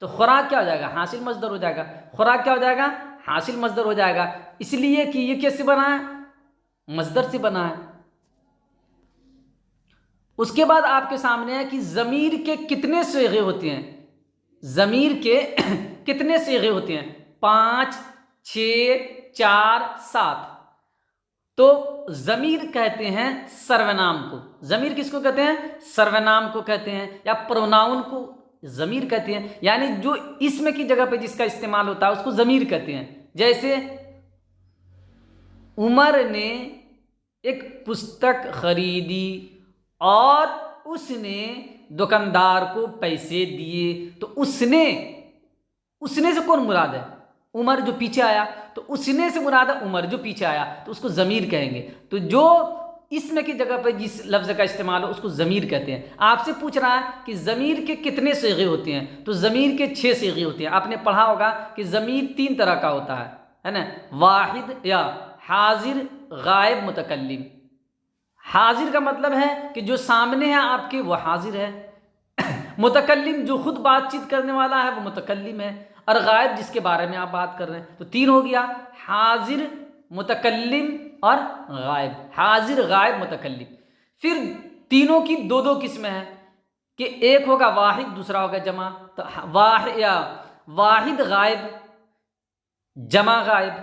تو خوراک کیا ہو جائے گا؟ حاصل مصدر ہو جائے گا۔ خوراک کیا ہو جائے گا؟ حاصل مصدر ہو جائے گا، اس لیے کہ یہ کیسے بنا ہے؟ مصدر سے بنا ہے۔ اس کے بعد آپ کے سامنے ہے کہ ضمیر کے کتنے صیغے ہوتے ہیں؟ ضمیر کے کتنے صیغے ہوتے ہیں؟ 5، 6، 4، 7۔ تو ضمیر کہتے ہیں سرونام کو۔ ضمیر کس کو کہتے ہیں؟ سرونام کو کہتے ہیں، یا پروناؤن کو ضمیر کہتے ہیں، یعنی جو اسم کی جگہ پہ جس کا استعمال ہوتا ہے اس کو ضمیر کہتے ہیں۔ جیسے عمر نے ایک پستک خریدی اور اس نے دکاندار کو پیسے دیے، تو اس نے سے کون مراد ہے؟ عمر جو پیچھے آیا، تو اس نے سے مراد ہے عمر جو پیچھے آیا، تو اس کو ضمیر کہیں گے۔ تو جو اسم کی جگہ پہ جس لفظ کا استعمال ہو اس کو ضمیر کہتے ہیں۔ آپ سے پوچھ رہا ہے کہ ضمیر کے کتنے صیغے ہوتے ہیں؟ تو ضمیر کے 6 صیغے ہوتے ہیں۔ آپ نے پڑھا ہوگا کہ ضمیر 3 طرح کا ہوتا ہے نا؟ واحد یا حاضر، غائب، متکلم۔ حاضر کا مطلب ہے کہ جو سامنے ہے آپ کے وہ حاضر ہے۔ متکلم جو خود بات چیت کرنے والا ہے وہ متکلم ہے، اور غائب جس کے بارے میں آپ بات کر رہے ہیں۔ تو 3 ہو گیا، حاضر، متکلم اور غائب۔ حاضر، غائب، متکلم۔ پھر تینوں کی 2 قسمیں ہیں کہ ایک ہوگا واحد، دوسرا ہوگا جمع۔ تو واحد غائب، جمع غائب،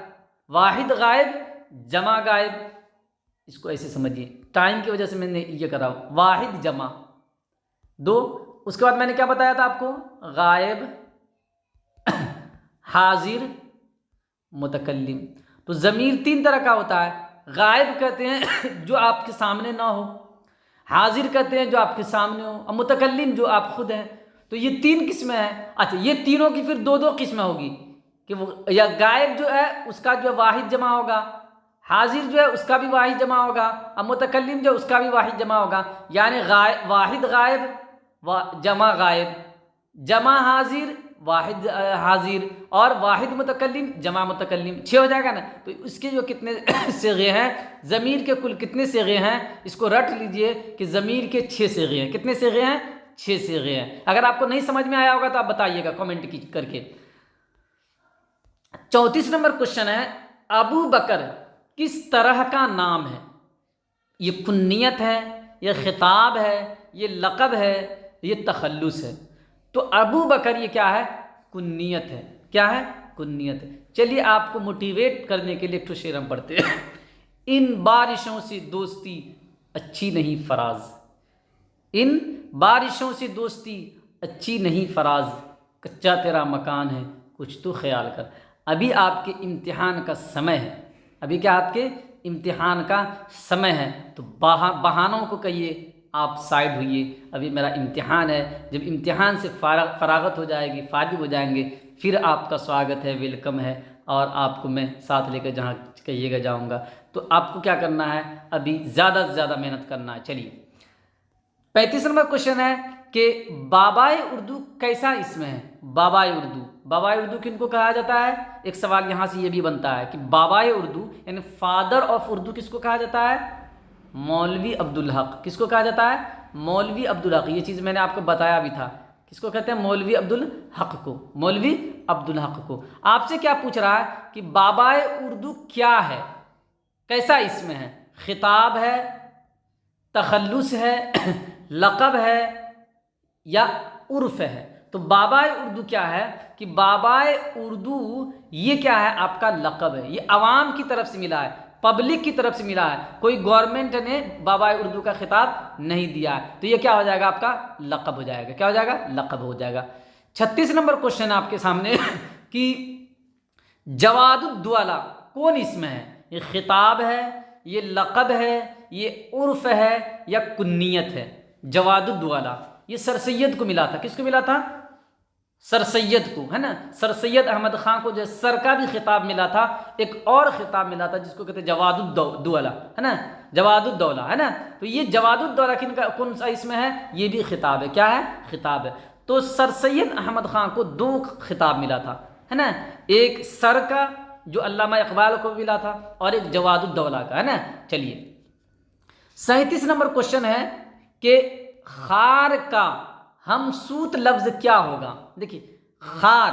واحد غائب، جمع غائب۔ اس کو ایسے سمجھیے، ٹائم کی وجہ سے میں نے یہ کرا، واحد جمع 2۔ اس کے بعد میں نے کیا بتایا تھا آپ کو؟ غائب، حاضر، متکلم۔ تو ضمیر 3 طرح کا ہوتا ہے۔ غائب کہتے ہیں جو آپ کے سامنے نہ ہو، حاضر کہتے ہیں جو آپ کے سامنے ہو، اور متکلم جو آپ خود ہیں۔ تو یہ 3 قسمیں ہیں۔ اچھا، یہ تینوں کی پھر 2 قسمیں ہوگی کہ وہ یا غائب جو ہے اس کا جو واحد جمع ہوگا، حاضر جو ہے اس کا بھی واحد جمع ہوگا، اور متکلم جو اس کا بھی واحد جمع ہوگا۔ یعنی واحد غائب، جمع غائب، جمع حاضر، واحد حاضر، اور واحد متکلم، جمع متکلم۔ 6 ہو جائے گا نا؟ تو اس کے جو کتنے صیغے ہیں، ضمیر کے کل کتنے صیغے ہیں، اس کو رٹ لیجئے کہ ضمیر کے 6 صیغے ہیں۔ کتنے صیغے ہیں؟ 6 صیغے ہیں۔ اگر آپ کو نہیں سمجھ میں آیا ہوگا تو آپ بتائیے گا کامنٹ کر کے۔ 34 نمبر کوشچن ہے، ابو بکر کس طرح کا نام ہے؟ یہ کنیت ہے، یہ خطاب ہے، یہ لقب ہے، یہ تخلص ہے؟ تو ابو بکر یہ کیا ہے؟ کنیت ہے۔ کیا ہے؟ کنیت ہے۔ چلیے آپ کو موٹیویٹ کرنے کے لیے ایک شعر ہم پڑھتے ہیں۔ ان بارشوں سے دوستی اچھی نہیں فراز، ان بارشوں سے دوستی اچھی نہیں فراز، کچا تیرا مکان ہے کچھ تو خیال کر۔ ابھی آپ کے امتحان کا سمے ہے، ابھی کیا آپ کے امتحان کا سمے ہے، تو بہانوں کو کہیے آپ سائڈ ہوئیے، ابھی میرا امتحان ہے۔ جب امتحان سے فراغت ہو جائے گی، فارغ ہو جائیں گے، پھر آپ کا سواگت ہے، ویلکم ہے، اور آپ کو میں ساتھ لے کر جہاں کہیے گا جاؤں گا۔ تو آپ کو کیا کرنا ہے؟ ابھی زیادہ سے زیادہ محنت کرنا ہے۔ چلیے 35 نمبر کوشچن ہے کہ بابائے اردو کیسا اسم ہے؟ بابائے اردو، بابائے اردو کن کو کہا جاتا ہے؟ ایک سوال یہاں سے یہ بھی بنتا ہے کہ بابائے اردو یعنی فادر آف اردو کس کو کہا جاتا ہے؟ مولوی عبدالحق۔ کس کو کہا جاتا ہے؟ مولوی عبدالحق۔ یہ چیز میں نے آپ کو بتایا بھی تھا، کس کو کہتے ہیں؟ مولوی عبدالحق کو، مولوی عبدالحق کو۔ آپ سے کیا پوچھ رہا ہے کہ بابائے اردو کیا ہے، کیسا اسم ہے؟ خطاب ہے، تخلص ہے، لقب ہے، یا عرف ہے؟ تو بابائے اردو کیا ہے کہ بابائے اردو یہ کیا ہے؟ آپ کا لقب ہے۔ یہ عوام کی طرف سے ملا ہے، پبلک کی طرف سے ملا ہے، کوئی گورنمنٹ نے بابائے اردو کا خطاب نہیں دیا ہے۔ تو یہ کیا ہو جائے گا؟ آپ کا لقب ہو جائے گا۔ کیا ہو جائے گا؟ لقب ہو جائے گا۔ 36 نمبر کوشچن آپ کے سامنے کہ جواد الدولہ کون اسم ہے؟ یہ خطاب ہے، یہ لقب ہے، یہ عرف ہے، یا کنیت ہے؟ جواد الدولہ یہ سر سید کو ملا تھا۔ کس کو ملا تھا؟ سر سید کو، ہے نا، سر سید احمد خان کو جو سر کا بھی خطاب ملا تھا، ایک اور خطاب ملا تھا جس کو کہتے ہیں جواد الدولہ، ہے نا، جواد الدولہ، ہے نا. تو یہ جواد الدولہ کون سا اس میں ہے؟ یہ بھی خطاب ہے. کیا ہے؟ خطاب ہے. تو سر سید احمد خان کو 2 خطاب ملا تھا، ہے نا، ایک سر کا جو علامہ اقبال کو ملا تھا، اور ایک جواد الدولہ کا، ہے نا. چلیے 37 نمبر کوشچن ہے کہ خار کا ہمسوت لفظ کیا ہوگا؟ دیکھیے خار،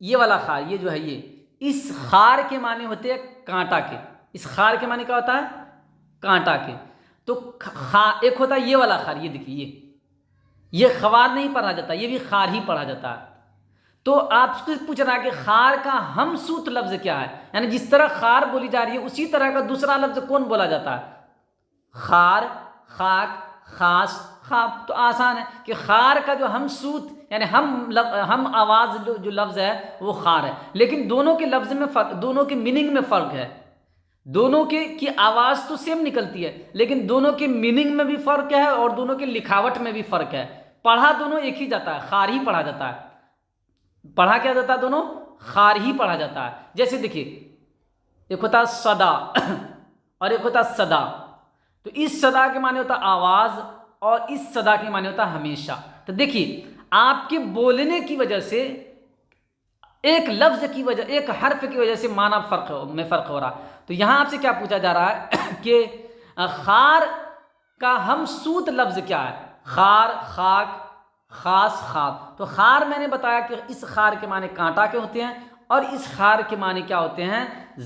یہ والا خار، یہ جو ہے یہ، اس خار کے معنی ہوتے ہیں کانٹا کے. اس خار کے معنی کیا ہوتا ہے؟ کانٹا کے. تو ایک ہوتا ہے یہ والا خار، یہ دیکھیے یہ خوار نہیں پڑھا جاتا، یہ بھی خار ہی پڑھا جاتا ہے. تو آپ سے پوچھ رہا ہے کہ خار کا ہمسوت لفظ کیا ہے، یعنی جس طرح خار بولی جا رہی ہے اسی طرح کا دوسرا لفظ کون بولا جاتا ہے؟ خار، خاک، خاص، خواب. تو آسان ہے کہ خار کا جو ہمسوت یعنی ہم آواز جو لفظ ہے وہ خار ہے. لیکن دونوں کے لفظ میں فرق، دونوں کے میننگ میں فرق ہے. دونوں کی آواز تو سیم نکلتی ہے، لیکن دونوں کے میننگ میں بھی فرق ہے اور دونوں کے لکھاوٹ میں بھی فرق ہے. پڑھا دونوں ایک ہی جاتا ہے، خار ہی پڑھا جاتا ہے. پڑھا کیا جاتا ہے؟ دونوں خار ہی پڑھا جاتا ہے. جیسے دیکھیے ایک ہوتا ہے صدا اور ایک ہوتا ہے صدا. تو اس صدا کے معنی ہوتا ہے آواز اور اس صدا کے معنی ہوتا ہے ہمیشہ. تو دیکھیے آپ کے بولنے کی وجہ سے، ایک لفظ کی وجہ، ایک حرف کی وجہ سے معنی فرق ہو رہا. تو یہاں آپ سے کیا پوچھا جا رہا ہے کہ خار کا ہمسوت لفظ کیا ہے؟ خار، خاک، خاص، خواب. تو خار میں نے بتایا کہ اس خار کے معنی کانٹا کے ہوتے ہیں، اور اس خار کے معنی کیا ہوتے ہیں؟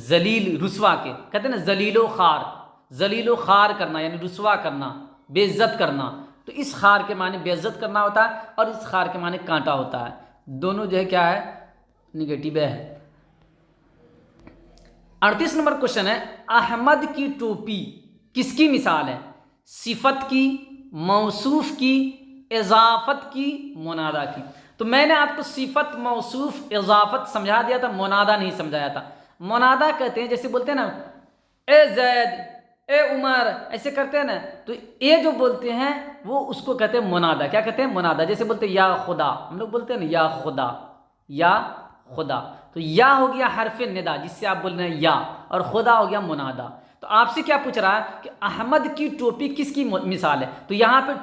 ذلیل، رسوا کے. کہتے ہیں نا ذلیل و خار، ذلیل و خار کرنا یعنی رسوا کرنا، بے عزت کرنا. تو اس خار کے معنی بے عزت کرنا ہوتا ہے، اور اس خار کے معنی کانٹا ہوتا ہے. دونوں جو ہے کیا ہے؟ نگیٹو ہے. 38 نمبر کوشچن ہے احمد کی ٹوپی کس کی مثال ہے؟ صفت کی، موصوف کی، اضافت کی، منادا کی. تو میں نے آپ کو صفت، موصوف، اضافت سمجھا دیا تھا، منادا نہیں سمجھایا تھا. منادا کہتے ہیں، جیسے بولتے ہیں نا اے زید، اے عمر، ایسے کرتے ہیں نا، تو اے جو بولتے ہیں وہ اس کو کہتے ہیں منادا. کیا کہتے ہیں؟ منادا. جیسے بولتے ہیں یا خدا، ہم لوگ بولتے ہیں نا یا خدا، یا خدا. تو یا ہو گیا حرف ندا جس سے آپ بول رہے ہیں یا، اور خدا ہو گیا منادا. تو آپ سے کیا پوچھ رہا ہے کہ احمد کی ٹوپی کس کی مثال ہے؟ تو یہاں پہ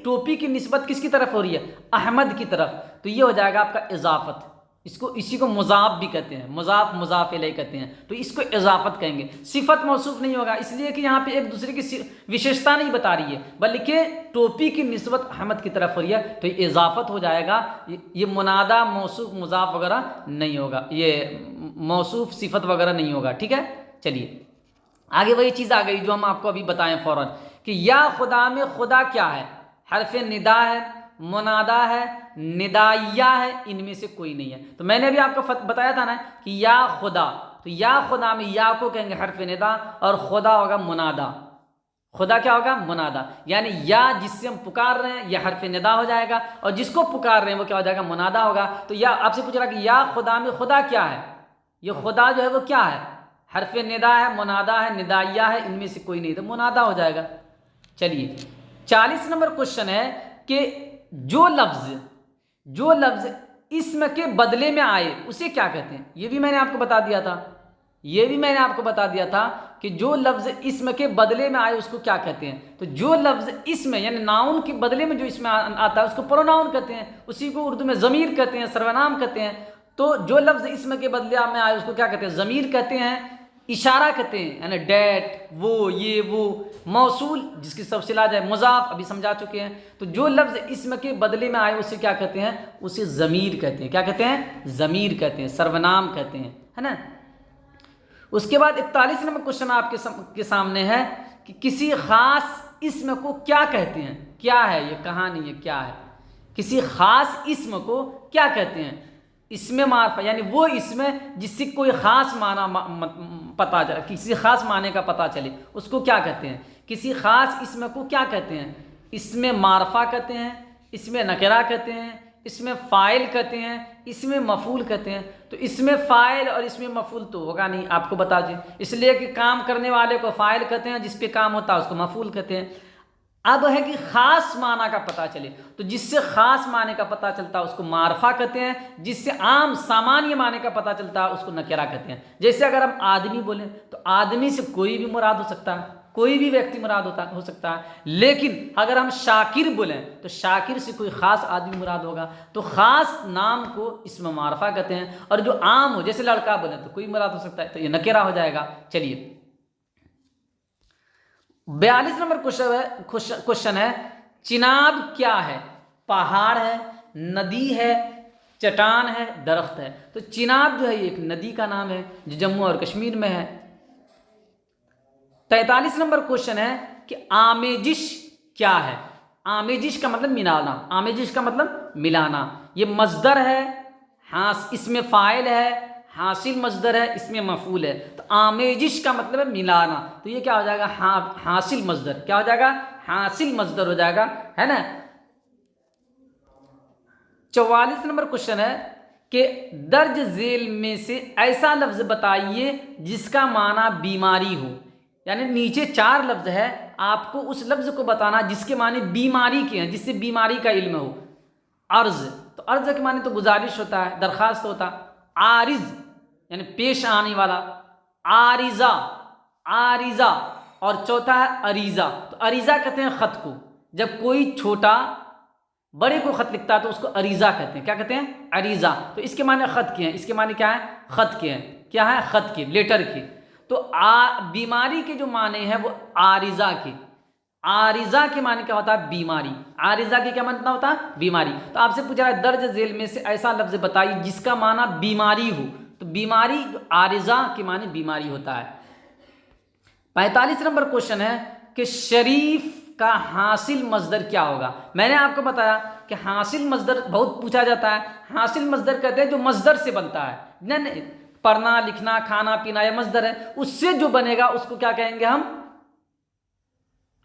ٹوپی کی نسبت کس کی طرف ہو رہی ہے؟ احمد کی طرف. تو یہ ہو جائے گا آپ کا اضافت. اسی کو مضاف بھی کہتے ہیں، مضاف مضاف الیہ کہتے ہیں. تو اس کو اضافت کہیں گے. صفت موصوف نہیں ہوگا، اس لیے کہ یہاں پہ ایک دوسرے کی وشیشتا نہیں بتا رہی ہے، بلکہ ٹوپی کی نسبت احمد کی طرف ہو رہی ہے. تو یہ اضافت ہو جائے گا. یہ منادا، موصوف، مضاف وغیرہ نہیں ہوگا، یہ موصوف، صفت وغیرہ نہیں ہوگا. ٹھیک ہے. چلیے آگے وہی چیز آ گئی جو ہم آپ کو ابھی بتائیں فوراً کہ یا خدا میں خدا کیا ہے؟ حرف ندا ہے، منادا ہے، ندائیہ ہے، ان میں سے کوئی نہیں ہے. تو میں نے ابھی آپ کو بتایا تھا نا کہ یا خدا، تو یا خدا میں یا کو کہیں گے حرف ندا، اور خدا ہوگا منادا. خدا کیا ہوگا؟ منادا. یعنی یا جس سے ہم پکار رہے ہیں یہ حرف ندا ہو جائے گا، اور جس کو پکار رہے ہیں وہ کیا ہو جائے گا؟ منادا ہوگا. تو یا آپ سے پوچھ رہا کہ یا خدا میں خدا کیا ہے؟ یہ خدا جو ہے وہ کیا ہے؟ حرف ندا ہے، منادا ہے، ندائیہ ہے، ان میں سے کوئی نہیں، تو منادا ہو جائے گا. چلیے 40 نمبر کوشچن ہے کہ جو لفظ اسم کے بدلے میں آئے اسے کیا کہتے ہیں؟ یہ بھی میں نے آپ کو بتا دیا تھا کہ جو لفظ اسم کے بدلے میں آئے اس کو کیا کہتے ہیں. تو جو لفظ اسم یعنی ناؤن کے بدلے میں جو اسم آتا ہے اس کو پروناؤن کہتے ہیں. اسی کو اردو میں ضمیر کہتے ہیں، سروانام کہتے ہیں. تو جو لفظ اسم کے بدلے میں آئے اس کو کیا کہتے ہیں؟ ضمیر کہتے ہیں، اشارہ کہتے ہیں، یعنی ڈیٹ، وہ، یہ، وہ. موصول جس کی سب سے لاج ہے، مضاف ابھی سمجھا چکے ہیں. تو جو لفظ اسم کے بدلے میں آئے اسے کیا کہتے ہیں؟ اسے ضمیر کہتے ہیں. کیا کہتے ہیں؟ ضمیر کہتے ہیں، سرونام کہتے ہیں، ہے نا. اس کے بعد 41 نمبر کوشچن آپ کے سامنے ہے کہ کسی خاص اسم کو کیا کہتے ہیں؟ کیا ہے یہ کہانی؟ یہ کیا ہے؟ کسی خاص اسم کو کیا کہتے ہیں؟ اسم معرفہ یعنی وہ اسم جس سے کوئی خاص معنی پتہ چلے، کسی خاص معنی کا پتہ چلے، اس کو کیا کہتے ہیں؟ کسی خاص اسم کو کیا کہتے ہیں؟ اسم معرفہ کہتے ہیں، اسم نکرہ کہتے ہیں، اسم فاعل کہتے ہیں، اسم مفعول کہتے ہیں. تو اسم فاعل اور اسم مفعول تو ہوگا نہیں، آپ کو بتا دیں، اس لیے کہ کام کرنے والے کو فاعل کہتے ہیں، جس پہ کام ہوتا ہے اس کو مفعول کہتے ہیں. اب ہے کہ خاص معنی کا پتہ چلے، تو جس سے خاص معنی کا پتہ چلتا ہے اس کو معرفہ کہتے ہیں، جس سے عام سامانیہ معنی کا پتہ چلتا ہے اس کو نکرہ کہتے ہیں۔ جیسے اگر ہم آدمی بولیں تو آدمی سے کوئی بھی مراد ہو سکتا ہے، کوئی بھی ویکتی مراد ہو سکتا ہے، لیکن اگر ہم شاکر بولیں تو شاکر سے کوئی خاص آدمی مراد ہوگا، تو خاص نام کو اسم معرفہ کہتے ہیں، اور جو عام ہو جیسے لڑکا بولیں تو کوئی مراد ہو سکتا ہے تو یہ نکرہ ہو جائے گا۔ چلیے 42 نمبر کوشچن ہے، چناب کیا ہے؟ پہاڑ ہے، ندی ہے، چٹان ہے، درخت ہے؟ تو چناب جو ہے یہ ایک ندی کا نام ہے جو جموں اور کشمیر میں ہے۔ 43 نمبر کوشچن ہے کہ آمیزش کیا ہے؟ آمیزش کا مطلب ملانا، آمیزش کا مطلب ملانا، یہ مصدر ہے، اس میں فاعل ہے، حاصل مصدر ہے، اس میں مفعول ہے، تو آمیزش کا مطلب ہے ملانا، تو یہ کیا ہو جائے گا؟ حاصل مصدر، کیا ہو جائے گا؟ حاصل مصدر ہو جائے گا، ہے نا۔ 44 نمبر کوشچن ہے کہ درج ذیل میں سے ایسا لفظ بتائیے جس کا معنی بیماری ہو، یعنی نیچے 4 لفظ ہے، آپ کو اس لفظ کو بتانا جس کے معنی بیماری کے ہیں، جس سے بیماری کا علم ہو۔ عرض، تو عرض کے معنی تو گزارش ہوتا ہے، درخواست ہوتا۔ عارض یعنی پیش آنے والا، عارضہ، عارضہ، اور چوتھا ہے عریضہ، تو عریضہ کہتے ہیں خط کو، جب کوئی چھوٹا بڑے کو خط لکھتا ہے تو اس کو عریضہ کہتے ہیں، کیا کہتے ہیں؟ عریضہ، تو اس کے معنی خط کے ہیں، اس کے معنی کیا ہے؟ خط کے ہیں، کیا ہے؟ خط کے، لیٹر کے، تو بیماری کے جو معنی ہے وہ عارضہ کے، عارضہ کے معنی کیا ہوتا ہے؟ بیماری، عارضہ کے کیا معنی ہوتا ہے؟ بیماری۔ تو آپ سے پوچھا ہے درج ذیل میں سے ایسا لفظ بتائیے جس کا معنی بیماری ہو، تو بیماری عارضہ کے معنی بیماری ہوتا ہے۔ 45 نمبر کوشچن ہے کہ شریف کا حاصل مصدر کیا ہوگا؟ میں نے آپ کو بتایا کہ حاصل مصدر بہت پوچھا جاتا ہے، حاصل مصدر کہتے ہیں جو مصدر سے بنتا ہے، نہیں پڑھنا، لکھنا، کھانا، پینا، یہ مصدر ہے، اس سے جو بنے گا اس کو کیا کہیں گے ہم؟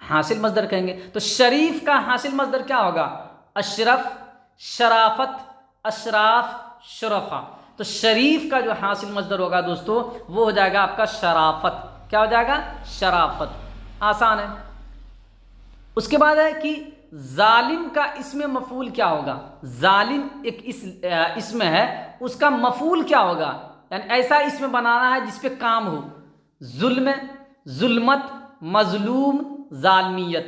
حاصل مصدر کہیں گے۔ تو شریف کا حاصل مصدر کیا ہوگا؟ اشرف، شرافت، اشراف، شرفا، تو شریف کا جو حاصل مصدر ہوگا دوستو وہ ہو جائے گا آپ کا شرافت، کیا ہو جائے گا؟ شرافت، آسان ہے۔ اس کے بعد ہے کہ ظالم کا اسم مفعول کیا ہوگا؟ ظالم ایک اسم ہے، اس کا مفعول کیا ہوگا؟ یعنی ایسا اسم بنانا ہے جس پہ کام ہو، ظلم، ظلمت، مظلوم، ظالمیت،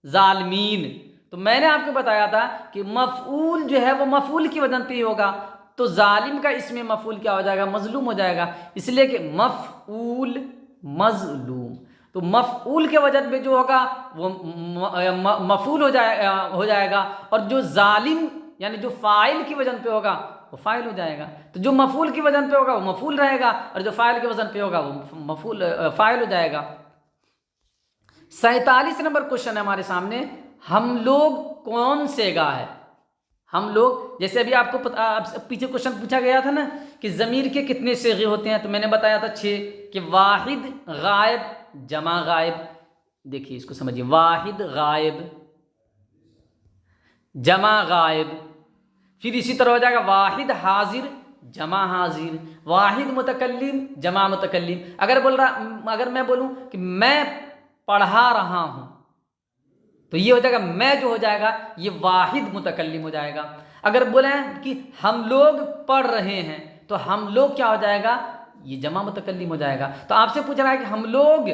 ظالمین۔ تو میں نے آپ کو بتایا تھا کہ مفعول جو ہے وہ مفعول کی وزن پہ ہی ہوگا، تو ظالم کا اسم مفعول کیا ہو جائے گا؟ مظلوم ہو جائے گا، اس لیے کہ مفعول مظلوم، تو مفعول کے وزن پہ جو ہوگا وہ مفعول ہو جائے گا، اور جو ظالم یعنی جو فاعل کی وزن پہ ہوگا وہ فاعل ہو جائے گا، تو جو مفعول کی وزن پہ ہوگا وہ مفعول رہے گا، اور جو فاعل کے وزن پہ ہوگا وہ فاعل ہو جائے گا۔ 47 نمبر کوشچن ہے ہمارے سامنے، ہم لوگ کون سے گا ہے؟ ہم لوگ، جیسے ابھی آپ کو پیچھے کوشچن پوچھا گیا تھا نا کہ ضمیر کے کتنے صیغے ہوتے ہیں، تو میں نے بتایا تھا 6، کہ واحد، غائب، جمع غائب۔ دیکھیے اس کو سمجھیے، واحد غائب، جمع غائب، پھر اسی طرح ہو جائے گا واحد حاضر، جمع حاضر، واحد متکلم، جمع متکلم۔ اگر میں بولوں کہ میں پڑھا رہا ہوں تو یہ ہو جائے گا میں جو ہو جائے گا یہ واحد متکلم ہو جائے گا۔ اگر بولیں کہ ہم لوگ پڑھ رہے ہیں تو ہم لوگ کیا ہو جائے گا؟ یہ جمع متکلم ہو جائے گا۔ تو آپ سے پوچھ رہا ہے کہ ہم لوگ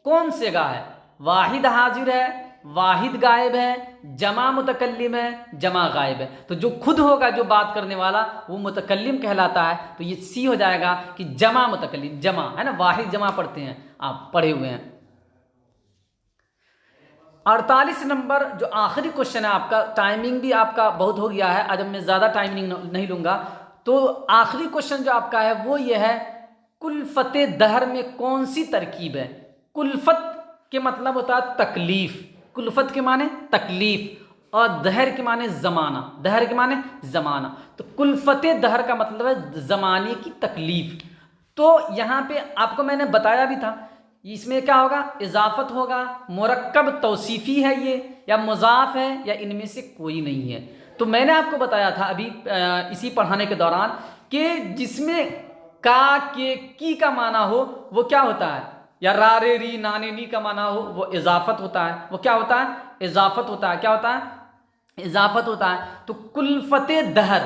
کون سے گا ہے؟ واحد حاضر ہے، واحد غائب ہے، جمع متکلم ہے، جمع غائب ہے، تو جو خود ہوگا جو بات کرنے والا وہ متکلم کہلاتا ہے، تو یہ سی ہو جائے گا کہ جمع متکلم، جمع ہے نا، واحد جمع پڑھتے ہیں، آپ پڑھے ہوئے ہیں۔ 48 نمبر جو آخری کوشچن ہے آپ کا، ٹائمنگ بھی آپ کا بہت ہو گیا ہے، آج میں زیادہ ٹائمنگ نہیں لوں گا، تو آخری کوشچن جو آپ کا ہے وہ یہ ہے، کلفت دہر میں کون سی ترکیب ہے؟ کلفت کے مطلب ہوتا ہے تکلیف، کلفت کے معنی تکلیف، اور دہر کے معنی زمانہ، دہر کے معنی زمانہ، تو کلفت دہر کا مطلب ہے زمانے کی تکلیف۔ تو یہاں پہ آپ کو میں نے بتایا بھی تھا، اس میں کیا ہوگا؟ اضافت ہوگا، مرکب توصیفی ہے یہ، یا مضاف ہے، یا ان میں سے کوئی نہیں ہے۔ تو میں نے آپ کو بتایا تھا ابھی اسی پڑھانے کے دوران کہ جس میں کا، کے، کی کا معنی ہو وہ کیا ہوتا ہے؟ یا را رے ری نانے نی کا معنی ہو وہ اضافت ہوتا ہے، وہ کیا ہوتا ہے؟ اضافت ہوتا ہے۔ کیا ہوتا ہے؟ اضافت ہوتا ہے۔ تو کلفت دہر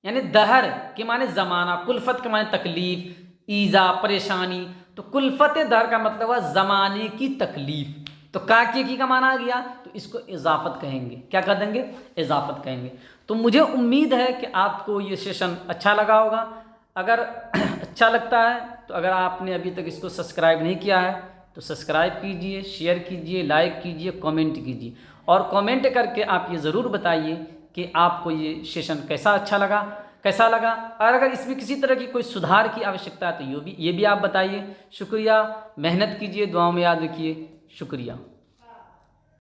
یعنی دہر کے معنی زمانہ، کلفت کے معنی تکلیف، ایذا پریشانی، تو کلفت دہر کا مطلب ہے زمانے کی تکلیف۔ تو کاکے کی کا معنی آ گیا، تو اس کو اضافت کہیں گے۔ کیا کہہ دیں گے؟ اضافت کہیں گے۔ تو مجھے امید ہے کہ آپ کو یہ سیشن اچھا لگا ہوگا۔ اگر اچھا لگتا ہے تو اگر آپ نے ابھی تک اس کو سبسکرائب نہیں کیا ہے تو سبسکرائب کیجئے، شیئر کیجئے، لائک کیجئے، کامنٹ کیجئے، اور کامنٹ کر کے آپ یہ ضرور بتائیے کہ آپ کو یہ سیشن کیسا لگا۔ اور اگر اس میں کسی طرح کی کوئی سدھار کی آوشکتا ہے تو یہ بھی آپ بتائیے۔ شکریہ، محنت کیجئے، دعاؤں میں یاد رکھیے۔ شکریہ۔